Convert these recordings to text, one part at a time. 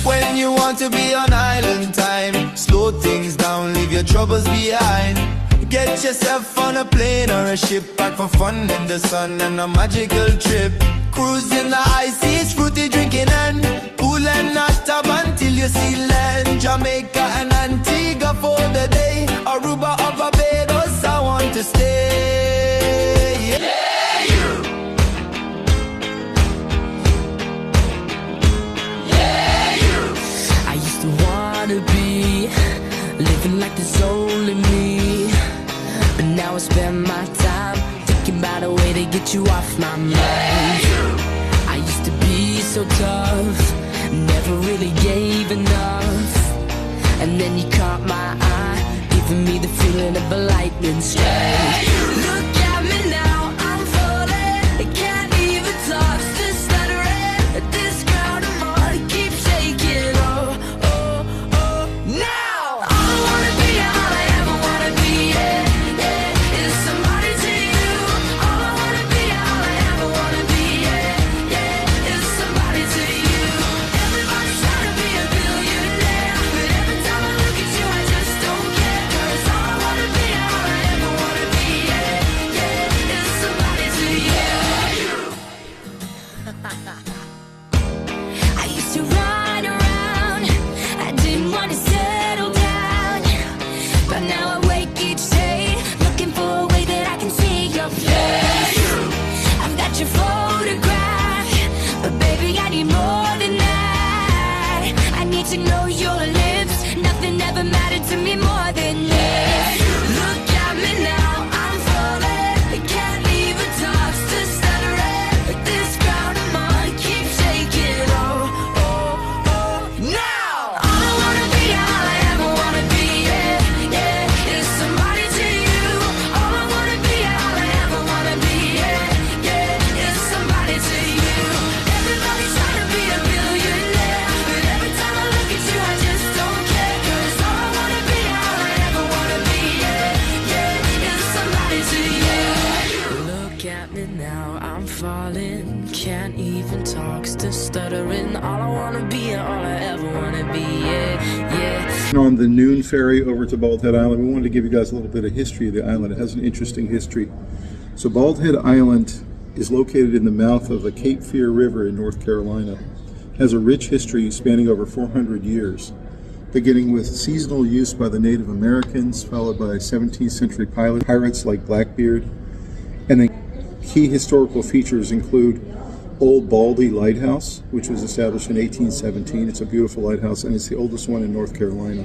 When you want to be on island time, slow things down, leave your troubles behind. Get yourself on a plane or a ship, back for fun in the sun and a magical trip. Cruise in the high seas, fruity drinking and pool and hot tub until you see land. Jamaica and Antigua for the day, Aruba or Barbados, I want to stay. Yeah, you. Yeah, you. I used to wanna be living like there's only me, but now I spend my time thinking about a way to get you off my mind. I used to be so tough, never really gave enough, and then you caught my eye, giving me the feeling of a lightning strike. Look at me now, I'm falling, I can't even talk, still stuttering. This ground I'm on keeps shaking. Oh, oh, oh, now all I wanna be, all I ever wanna be, yeah, yeah, is somebody to you. All I wanna be, all I ever wanna be, yeah, yeah, is somebody to you. Everybody's trying to be a billionaire, but every time I look at you I just don't care. 'Cause all I wanna be, all I ever wanna be, yeah, yeah, is somebody to you. I used to run around, I didn't want to settle down, but now I wake each day looking for a way that I can see your face. I've got your photograph, but baby I need more than that. I need to know your lips, nothing ever mattered to me more than this. Look at me now, I'm falling, I can't even talk, still stuttering. This ground I'm on keeps shaking. Oh, oh, oh, now all I wanna be, all I ever wanna be, yeah, yeah, is somebody to you. All I wanna be, all I ever wanna be, yeah, yeah, is somebody to you. Everybody's trying to be a billionaire, but every time I look at you I just don't care. 'Cause all I wanna be, all I ever wanna be, yeah, yeah, is somebody to you. Look at me now, I'm falling, can't even talk, still stuttering. All I wanna be, all I ever wanna be, yeah, yeah. On the noon ferry over to Bald Head Island, we wanted to give you guys a little bit of history of the island. It has an interesting history. So Bald Head Island is located in the mouth of the Cape Fear River in North Carolina. It has a rich history spanning over 400 years, beginning with seasonal use by the Native Americans, followed by 17th century pirates like Blackbeard. And the key historical features include Old Baldy Lighthouse, which was established in 1817. It's a beautiful lighthouse, and it's the oldest one in North Carolina.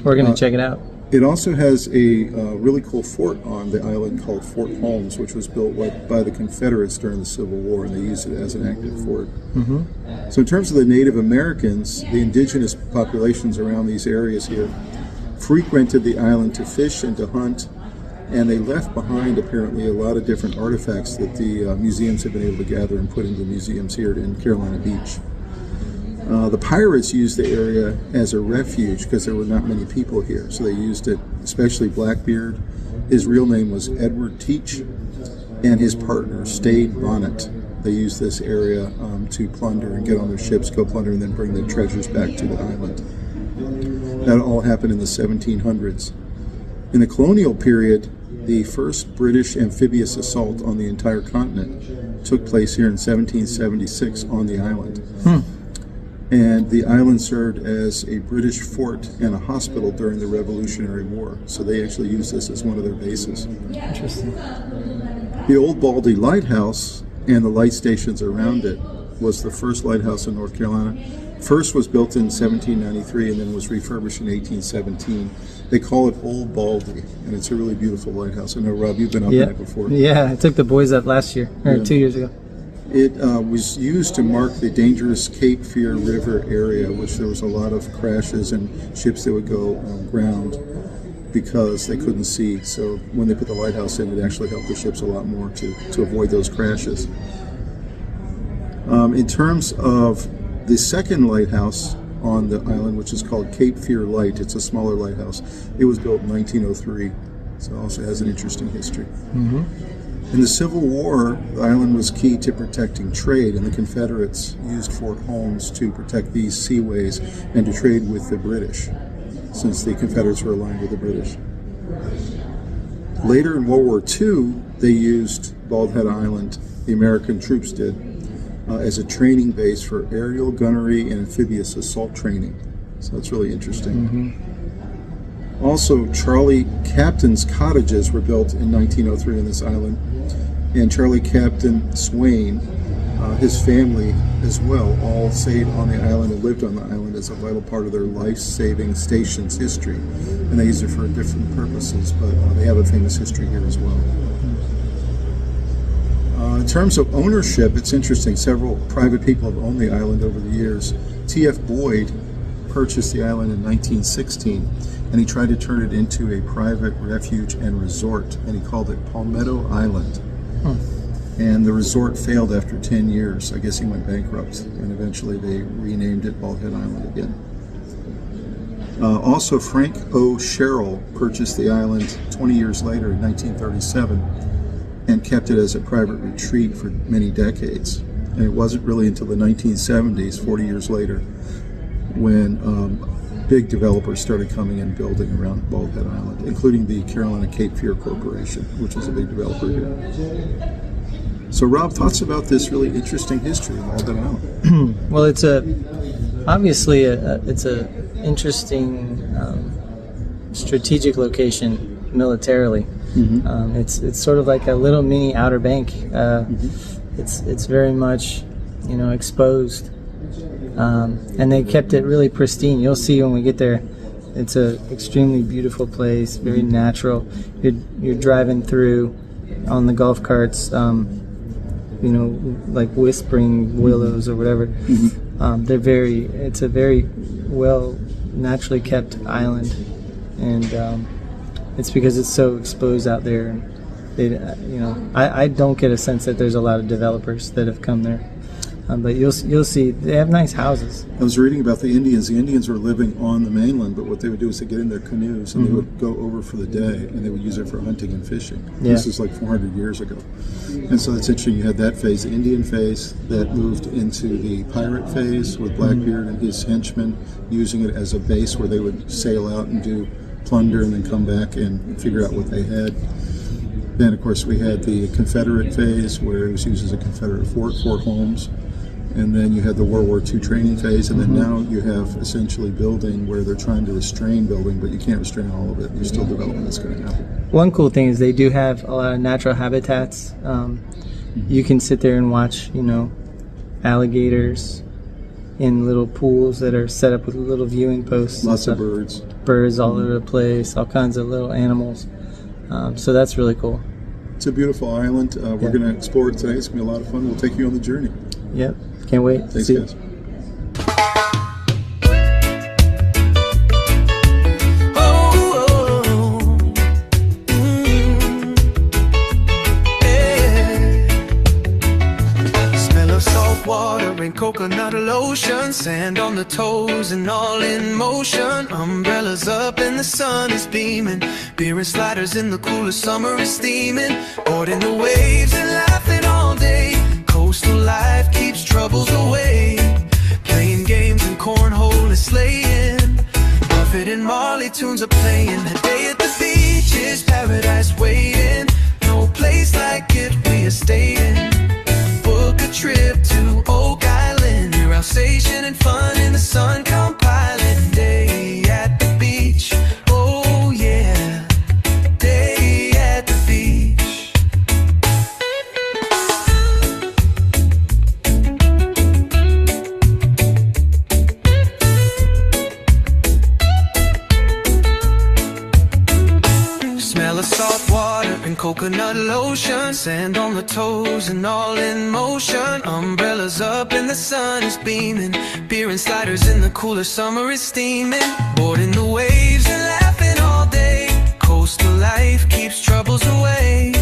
We're going to check it out. It also has a really cool fort on the island called Fort Holmes, which was built by the Confederates during the Civil War, and they used it as an active fort. So in terms of the Native Americans, the indigenous populations around these areas here frequented the island to fish and to hunt, and they left behind apparently a lot of different artifacts that the museums have been able to gather and put into the museums here in Carolina Beach. The pirates used the area as a refuge because there were not many people here, so they used it, especially Blackbeard. His real name was Edward Teach, and his partner, Stade Bonnet. They used this area to plunder and get on their ships, go plunder, and then bring the treasures back to the island. That all happened in the 1700s. In the colonial period, the first British amphibious assault on the entire continent took place here in 1776 on the island. And the island served as a British fort and a hospital during the Revolutionary War. So they actually used this as one of their bases. Interesting. The Old Baldy Lighthouse and the light stations around it was the first lighthouse in North Carolina. First was built in 1793 and then was refurbished in 1817. They call it Old Baldy, and it's a really beautiful lighthouse. I know, Rob, you've been up in it before. Yeah, I took the boys up last year, or 2 years ago. It was used to mark the dangerous Cape Fear River area, which there was a lot of crashes and ships that would go ground because they couldn't see. So when they put the lighthouse in, it actually helped the ships a lot more to avoid those crashes. In terms of the second lighthouse on the island, which is called Cape Fear Light, it's a smaller lighthouse. It was built in 1903, so it also has an interesting history. In the Civil War, the island was key to protecting trade, and the Confederates used Fort Holmes to protect these seaways and to trade with the British, since the Confederates were aligned with the British. Later in World War II, they used Bald Head Island, the American troops did, as a training base for aerial gunnery and amphibious assault training. So that's really interesting. Also, Charlie Captain's cottages were built in 1903 on this island, and Charlie Captain Swain, his family as well, all stayed on the island and lived on the island as a vital part of their life-saving station's history. And they use it for different purposes, but they have a famous history here as well. In terms of ownership, it's interesting. Several private people have owned the island over the years. T.F. Boyd purchased the island in 1916, and he tried to turn it into a private refuge and resort, and he called it Palmetto Island. And the resort failed after 10 years. I guess he went bankrupt, and eventually they renamed it Bald Head Island again. Also, Frank O. Sherrill purchased the island 20 years later in 1937 and kept it as a private retreat for many decades. And it wasn't really until the 1970s, 40 years later, when big developers started coming and building around Bald Head Island, including the Carolina Cape Fear Corporation, which is a big developer here. So, Rob, thoughts about this really interesting history of Bald Head Island? Well, it's obviously it's a interesting strategic location militarily. It's sort of like a little mini Outer Bank. It's very much, exposed, and they kept it really pristine. You'll see when we get there. It's a extremely beautiful place, very natural. You're driving through on the golf carts, like whispering willows or whatever. It's a very well naturally kept island, and it's because it's so exposed out there. I don't get a sense that there's a lot of developers that have come there, but you'll see they have nice houses. I was reading about the Indians. The Indians were living on the mainland, but what they would do is they get in their canoes and they would go over for the day, and they would use it for hunting and fishing. Yeah. This is like 400 years ago. And so it's interesting, you had that phase, the Indian phase, that moved into the pirate phase with Blackbeard and his henchmen using it as a base where they would sail out and do plunder and then come back and figure out what they had. Then, of course, we had the Confederate phase where it was used as a Confederate fort, Fort Holmes. And then you had the World War II training phase, and then now you have essentially building where they're trying to restrain building, but you can't restrain all of it. There's still development that's going to happen. One cool thing is they do have a lot of natural habitats. You can sit there and watch, alligators in little pools that are set up with little viewing posts. Lots of birds. Birds all over the place, all kinds of little animals. So that's really cool. It's a beautiful island. We're going to explore it today. It's going to be a lot of fun. We'll take you on the journey. Yep. Can't wait. Thanks, See guys. Coconut lotion, sand on the toes and all in motion. Umbrellas up and the sun is beaming. Beer and sliders in the cooler, summer is steaming. Boarding the waves and laughing all day. Coastal life keeps troubles away. Playing games and cornhole is slaying. Buffett and Marley tunes are playing. A day at the beach is paradise waiting. No place like it we are staying. Book a trip to Oak Island. Relaxation and fun in the sun compiling. Day at the beach, oh yeah. Day at the beach. Smell of salt water and coconut lotion. Sand on the toes and all in motion. Umbrellas up and the sun is beaming. Beer and sliders in the cooler, summer is steaming. Boarding the waves and laughing all day. Coastal life keeps troubles away.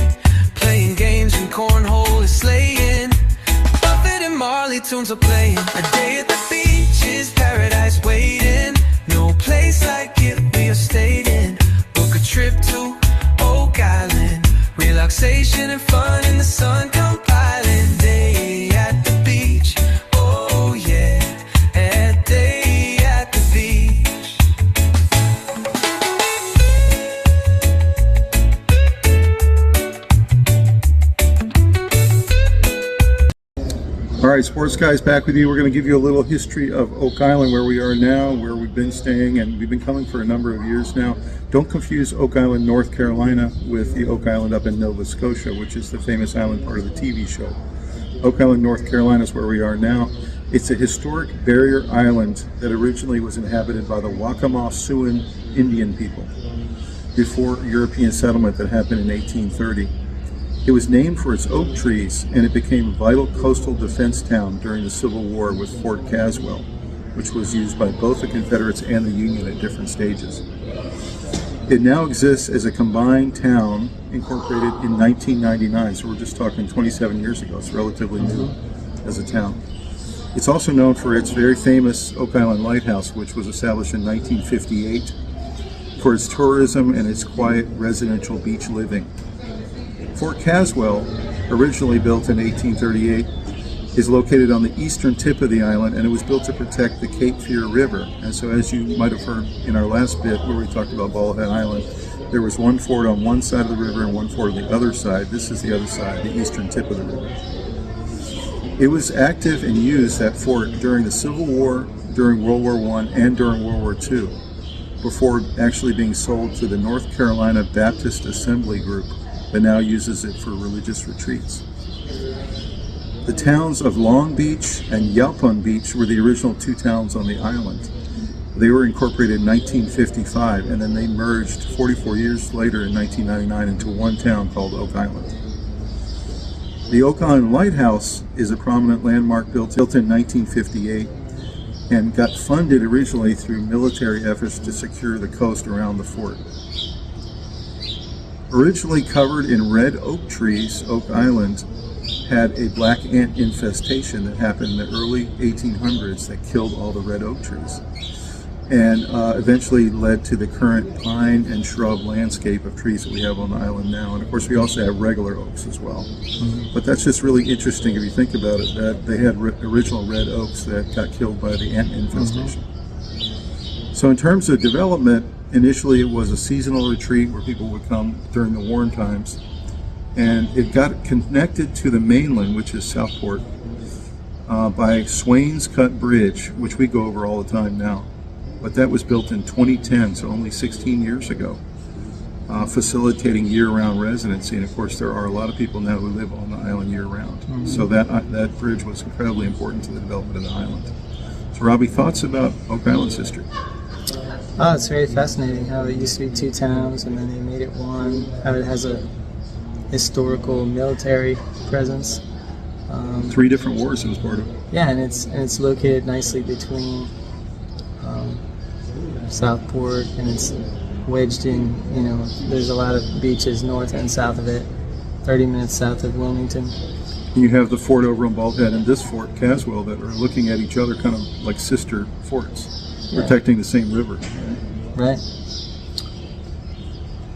Playing games and cornhole is slaying. Buffett and Marley tunes are playing. A day at the beach is paradise waiting. No place like it we are staying. Book a trip to Oak Island. Relaxation and fun right, Sports Guys, back with you. We're going to give you a little history of Oak Island, where we are now, where we've been staying, and we've been coming for a number of years now. Don't confuse Oak Island, North Carolina with the Oak Island up in Nova Scotia, which is the famous island part of the TV show. Oak Island, North Carolina is where we are now. It's a historic barrier island that originally was inhabited by the Waccamaw-Siouan Indian people before European settlement that happened in 1830. It was named for its oak trees, and it became a vital coastal defense town during the Civil War with Fort Caswell, which was used by both the Confederates and the Union at different stages. It now exists as a combined town, incorporated in 1999, so we're just talking 27 years ago. It's relatively new as a town. It's also known for its very famous Oak Island Lighthouse, which was established in 1958, for its tourism and its quiet residential beach living. Fort Caswell, originally built in 1838, is located on the eastern tip of the island, and it was built to protect the Cape Fear River. And so, as you might have heard in our last bit where we talked about Bald Head Island, there was one fort on one side of the river and one fort on the other side. This is the other side, the eastern tip of the river. It was active and used, that fort, during the Civil War, during World War I, and during World War II, before actually being sold to the North Carolina Baptist Assembly Group, that now uses it for religious retreats. The towns of Long Beach and Yalpon Beach were the original two towns on the island. They were incorporated in 1955, and then they merged 44 years later in 1999 into one town called Oak Island. The Oak Island Lighthouse is a prominent landmark built in 1958 and got funded originally through military efforts to secure the coast around the fort. Originally covered in red oak trees, Oak Island had a black ant infestation that happened in the early 1800s that killed all the red oak trees, and eventually led to the current pine and shrub landscape of trees that we have on the island now. And of course we also have regular oaks as well. But that's just really interesting if you think about it, that they had original red oaks that got killed by the ant infestation. So in terms of development, initially it was a seasonal retreat where people would come during the warm times, and it got connected to the mainland, which is Southport, by Swain's Cut Bridge, which we go over all the time now. But that was built in 2010, so only 16 years ago, facilitating year-round residency. And of course there are a lot of people now who live on the island year-round. So that bridge was incredibly important to the development of the island. So Robbie, thoughts about Oak Island's history? Oh, it's very fascinating how it used to be two towns and then they made it one, how it has a historical military presence. 3 different wars it was part of. Yeah, and it's located nicely between Southport, and it's wedged in, you know, there's a lot of beaches north and south of it, 30 minutes south of Wilmington. You have the fort over on Bald Head and this fort, Caswell, that are looking at each other kind of like sister forts, protecting the same river. Right.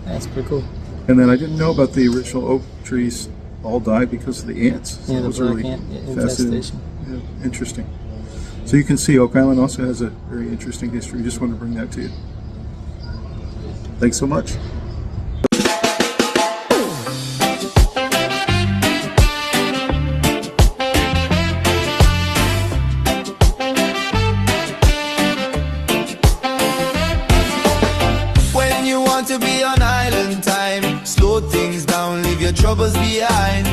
That's pretty cool. And then I didn't know about the original oak trees all died because of the ants. Yeah, so the black ant infestation. Yeah, interesting. So you can see Oak Island also has a very interesting history. Just wanted to bring that to you. Thanks so much. When you want to be on island time, slow things down, leave your troubles behind.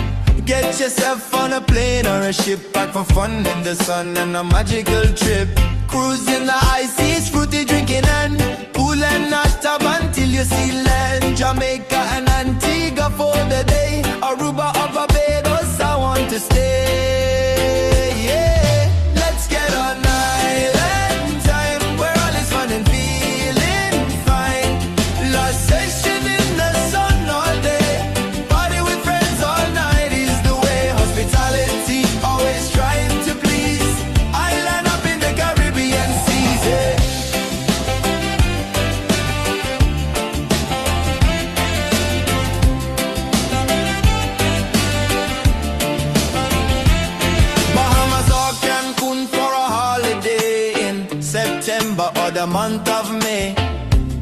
Get yourself on a plane or a ship, back for fun in the sun and a magical trip. Cruise in the high seas, fruity drinking and pool and hot tub until you see land. Jamaica and Antigua for the day, Aruba or Barbados, I want to stay. Yeah, let's get on island time, where all is fun and feeling fine. Lost session in the sun all day, party with friends all night is the way. Hospitality, always trying to please. Island up in the Caribbean seas, yeah. Bahamas or Cancun for a holiday in September or the month of May.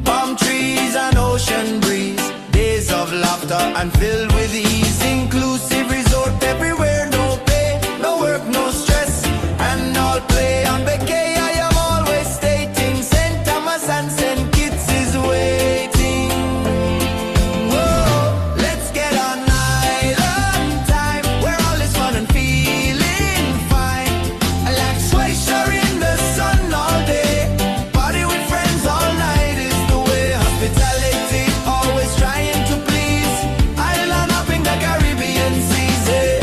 Palm trees and ocean breeze, days of laughter and filled with ease. Inclusive resort everywhere, no pay, no work, no stress. on vacay, I am always stating St. Thomas and St. Kitts is waiting. Whoa, let's get on island time, where all is fun and feeling fine. Like sway shore in the sun all day, party with friends all night is the way. Hospitality, always trying to please, island hopping the Caribbean seas. Yeah.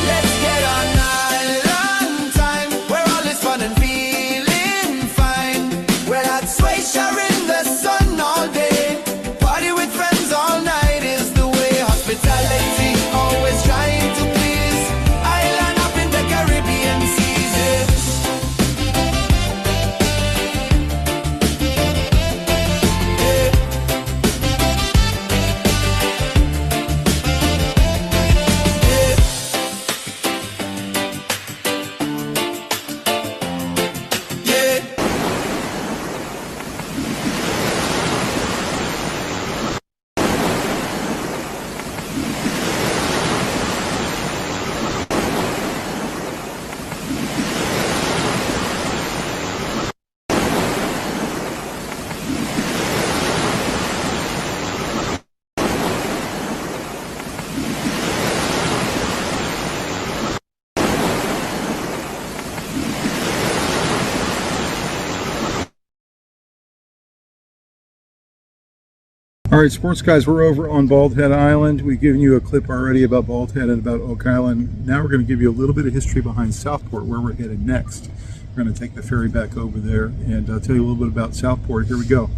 Let's get on island time, where all is fun and feeling fine. We're at sway shore in the sun all day, party with friends all night is the way. Hospitality, always trying to please, island up in the Caribbean seas. Yeah. All right, sports guys, we're over on Bald Head Island. We've given you a clip already about Bald Head and about Oak Island. Now we're going to give you a little bit of history behind Southport, where we're headed next. We're going to take the ferry back over there and tell you a little bit about Southport. Here we go.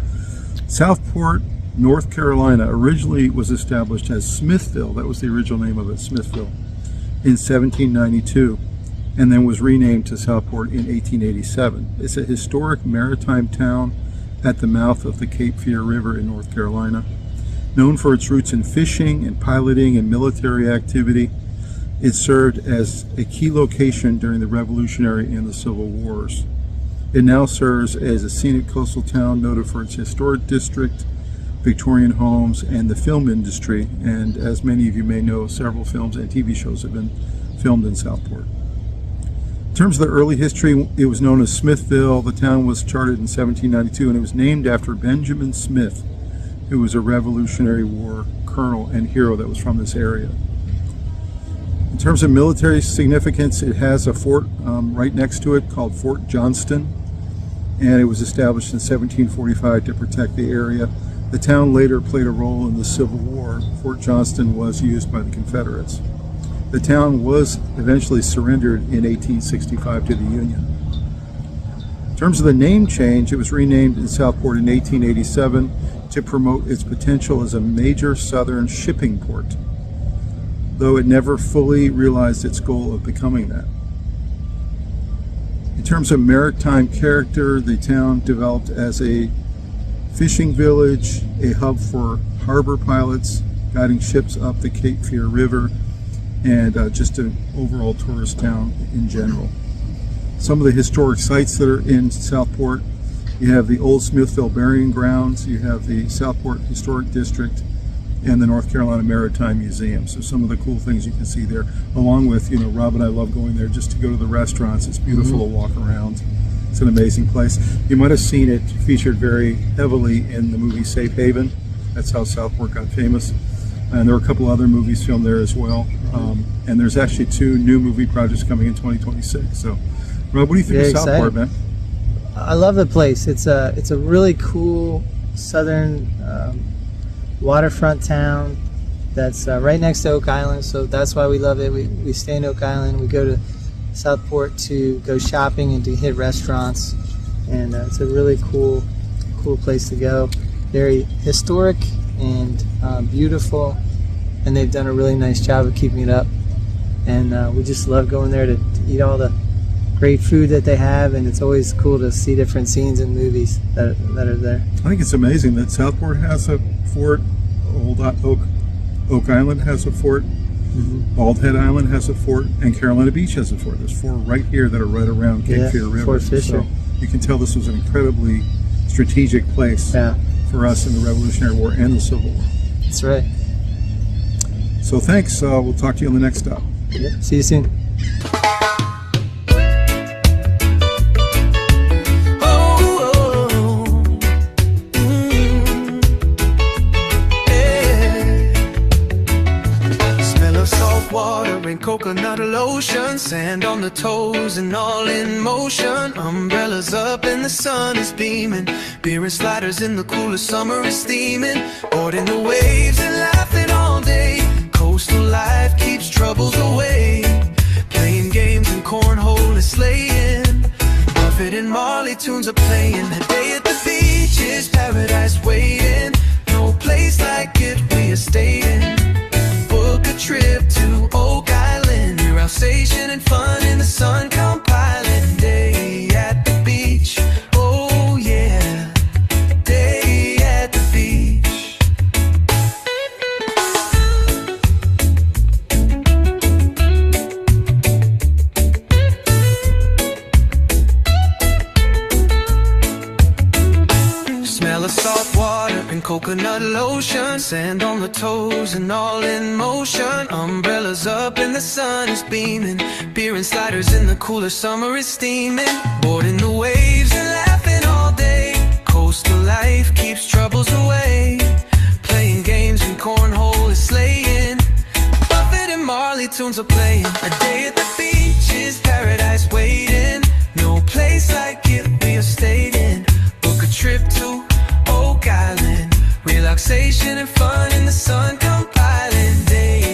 Southport, North Carolina, originally was established as Smithville. That was the original name of it, Smithville, in 1792, and then was renamed to Southport in 1887. It's a historic maritime town at the mouth of the Cape Fear River in North Carolina. Known for its roots in fishing and piloting and military activity, it served as a key location during the Revolutionary and the Civil Wars. It now serves as a scenic coastal town noted for its historic district, Victorian homes, and the film industry. And as many of you may know, several films and TV shows have been filmed in Southport. In terms of the early history, it was known as Smithville. The town was chartered in 1792, and it was named after Benjamin Smith, who was a Revolutionary War colonel and hero that was from this area. In terms of military significance, it has a fort right next to it called Fort Johnston, and it was established in 1745 to protect the area. The town later played a role in the Civil War. Fort Johnston was used by the Confederates. The town was eventually surrendered in 1865 to the Union. In terms of the name change, it was renamed in Southport in 1887 to promote its potential as a major southern shipping port, though it never fully realized its goal of becoming that. In terms of maritime character, the town developed as a fishing village, a hub for harbor pilots, guiding ships up the Cape Fear River, and just an overall tourist town in general. Some of the historic sites that are in Southport, you have the old Smithville Burying Grounds, you have the Southport Historic District, and the North Carolina Maritime Museum. So some of the cool things you can see there, along with, you know, Rob and I love going there just to go to the restaurants. It's beautiful to walk around. It's an amazing place. You might have seen it featured very heavily in the movie Safe Haven. That's how Southport got famous. And there were a couple other movies filmed there as well. And there's actually 2 new movie projects coming in 2026. So, Rob, what do you think of Southport, man? I love the place. It's a really cool southern waterfront town that's right next to Oak Island. So that's why we love it. We stay in Oak Island. We go to Southport to go shopping and to hit restaurants. And it's a really cool place to go. Very historic and beautiful, and they've done a really nice job of keeping it up, and we just love going there to eat all the great food that they have, and it's always cool to see different scenes in movies that are there. I think it's amazing that Southport has a fort, Old Oak Oak Island has a fort, Bald Head Island has a fort, and Carolina Beach has a fort. There's 4 right here that are right around Cape Fear River. Fort Fisher. So you can tell this was an incredibly strategic place for us in the Revolutionary War and the Civil War. That's right. So thanks. We'll talk to you on the next stop. Yep. See you soon. Coconut lotion, sand on the toes and all in motion. Umbrellas up and the sun is beaming. Beer and sliders in the cooler summer is steaming. Boarding the waves and laughing all day. Coastal life keeps troubles away. Playing games and cornhole is slaying. Buffett and Marley tunes are playing. A day at the beach is paradise waiting. No place like it, we are staying. Book a trip to Oak Island, relaxation and fun in the sun compiling. Day at the beach, oh yeah, day at the beach. Smell of salt water and coconut lotion, sand on the toes and all in motion. Umbrellas up and the sun is beaming. Beer and sliders in the cooler summer is steaming. Boarding the waves and laughing all day. Coastal life keeps troubles away. Playing games and cornhole is slaying. Buffett and Marley tunes are playing. A day at the beach is paradise waiting. No place like it, we are stayed in. Book a trip to Oak Island, relaxation and fun in the sun compiling. Day